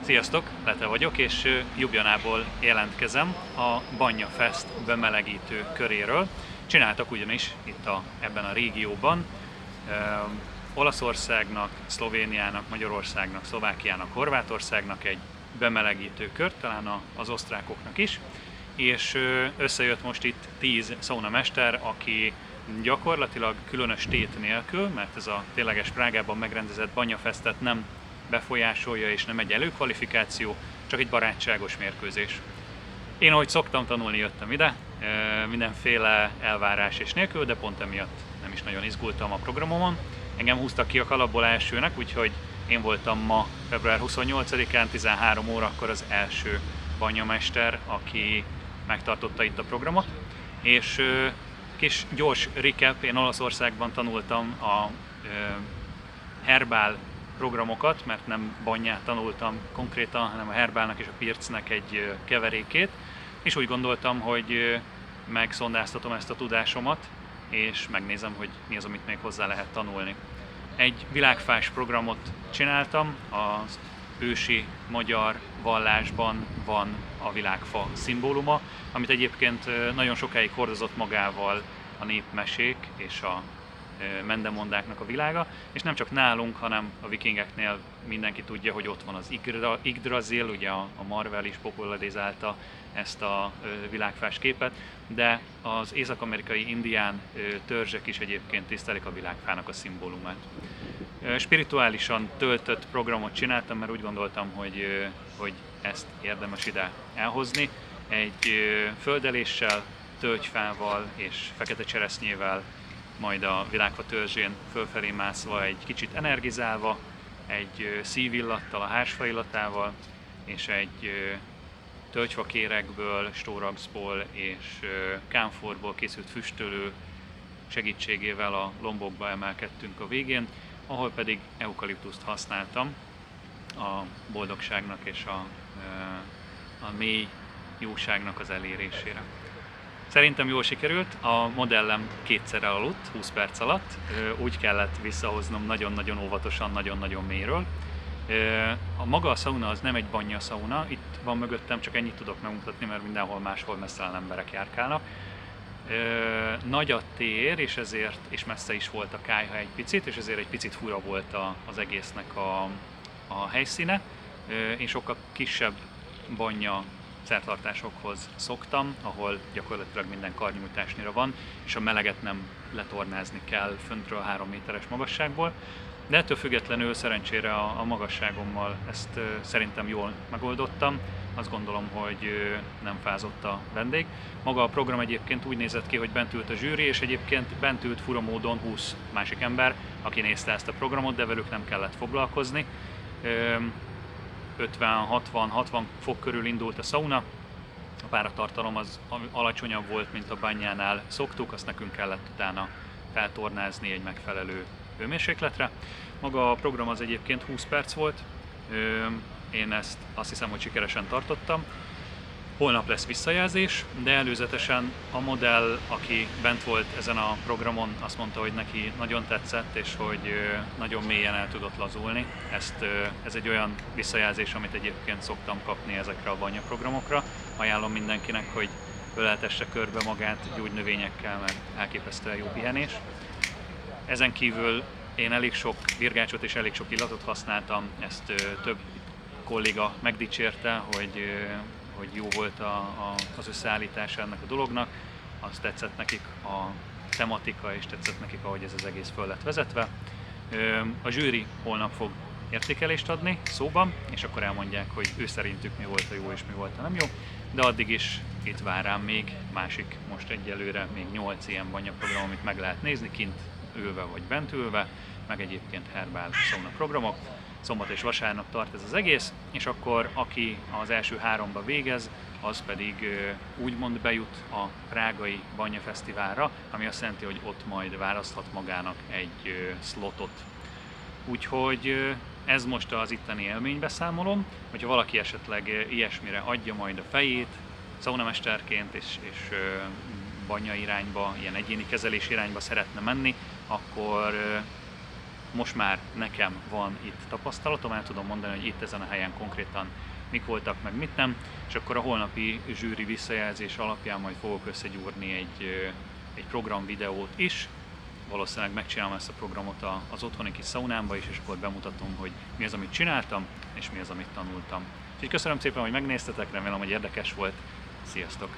Sziasztok, Lete vagyok, és Ljubljanából jelentkezem a Banja Fest bemelegítő köréről. Csináltak ugyanis itt ebben a régióban Olaszországnak, Szlovéniának, Magyarországnak, Szlovákiának, Horvátországnak egy bemelegítő kört, talán az osztrákoknak is, és összejött most itt 10 szaunamester, aki gyakorlatilag különös tét nélkül, mert ez a tényleges Prágában megrendezett Banja Festet nem befolyásolja és nem egy előkvalifikáció, csak egy barátságos mérkőzés. Én, ahogy szoktam tanulni, jöttem ide, mindenféle elvárás és nélkül, de pont emiatt nem is nagyon izgultam a programomon. Engem húztak ki a kalapból elsőnek, úgyhogy én voltam ma február 28-án 13 órakor az első banyamester, aki megtartotta itt a programot. És kis gyors recap, én Olaszországban tanultam a herbál programokat, mert nem banyát tanultam konkrétan, hanem a herbálnak és a pircnek egy keverékét, és úgy gondoltam, hogy megszondáztatom ezt a tudásomat, és megnézem, hogy mi az, amit még hozzá lehet tanulni. Egy világfás programot csináltam, az ősi magyar vallásban van a világfa szimbóluma, amit egyébként nagyon sokáig hordozott magával a népmesék és a mendemondáknak a világa, és nem csak nálunk, hanem a vikingeknél mindenki tudja, hogy ott van az Yggdrasil, ugye a Marvel is popularizálta ezt a világfás képet, de az észak-amerikai indián törzsek is egyébként tisztelik a világfának a szimbólumát. Spirituálisan töltött programot csináltam, mert úgy gondoltam, hogy ezt érdemes ide elhozni. Egy földeléssel, tölgyfával és fekete cseresznyével, majd a világfa törzsén fölfelé mászva, egy kicsit energizálva, egy szívillattal, a hársfa illatával, és egy tölgyfakérekből, stóraxból és kámforból készült füstölő segítségével a lombokba emelkedtünk a végén, ahol pedig eukaliptuszt használtam a boldogságnak és a mély jóságnak az elérésére. Szerintem jól sikerült, a modellem kétszer elaludt, 20 perc alatt, úgy kellett visszahoznom nagyon-nagyon óvatosan, nagyon-nagyon mélyről. A maga a szauna az nem egy banya szauna, itt van mögöttem, csak ennyit tudok megmutatni, mert mindenhol máshol messzelen emberek járkálnak. Nagy a tér, és messze is volt a kályha egy picit, és ezért egy picit fura volt az egésznek a helyszíne. Én sokkal kisebb banya szertartásokhoz szoktam, ahol gyakorlatilag minden karnyújtásnyira van, és a meleget nem letornázni kell föntről 3 méteres magasságból. De ettől függetlenül szerencsére a magasságommal ezt szerintem jól megoldottam. Azt gondolom, hogy nem fázott a vendég. Maga a program egyébként úgy nézett ki, hogy bent ült a zsűri, és egyébként bent ült fura módon 20 másik ember, aki nézte ezt a programot, de velük nem kellett foglalkozni. 50-60 fok körül indult a szauna, a páratartalom az alacsonyabb volt, mint a banyánál szoktuk, azt nekünk kellett utána feltornázni egy megfelelő hőmérsékletre. Maga a program az egyébként 20 perc volt, én ezt azt hiszem, hogy sikeresen tartottam. Holnap lesz visszajelzés, de előzetesen a modell, aki bent volt ezen a programon, azt mondta, hogy neki nagyon tetszett, és hogy nagyon mélyen el tudott lazulni. Ez egy olyan visszajelzés, amit egyébként szoktam kapni ezekre a banyaprogramokra. Ajánlom mindenkinek, hogy öleltesse körbe magát gyógynövényekkel, mert elképesztően jó pihenés. Ezen kívül én elég sok virgácsot és elég sok illatot használtam, ezt több kolléga megdicsérte, hogy jó volt az összeállítása ennek a dolognak, azt tetszett nekik a tematika, és tetszett nekik, ahogy ez az egész föl lett vezetve. A zsűri holnap fog értékelést adni szóban, és akkor elmondják, hogy ő szerintük mi volt a jó és mi volt a nem jó, de addig is itt vár rám még másik, most egyelőre még 8 ilyen banyaprogram, amit meg lehet nézni, kint ülve vagy bent ülve, meg egyébként herbál szauna programok. Szombat és vasárnap tart ez az egész, és akkor aki az első 3-ba végez, az pedig úgymond bejut a prágai banyafesztiválra, ami azt jelenti, hogy ott majd választhat magának egy szlotot. Úgyhogy ez most az itteni élménybeszámolom, hogyha valaki esetleg ilyesmire adja majd a fejét, szaunamesterként és banya irányba, ilyen egyéni kezelés irányba szeretne menni, akkor most már nekem van itt tapasztalatom, el tudom mondani, hogy itt ezen a helyen konkrétan mik voltak, meg mit nem, és akkor a holnapi zsűri visszajelzés alapján majd fogok összegyúrni egy programvideót is. Valószínűleg megcsinálom ezt a programot az otthoni kis szaunámba is, és akkor bemutatom, hogy mi az, amit csináltam, és mi az, amit tanultam. Úgyhogy köszönöm szépen, hogy megnéztetek, remélem, hogy érdekes volt. Sziasztok!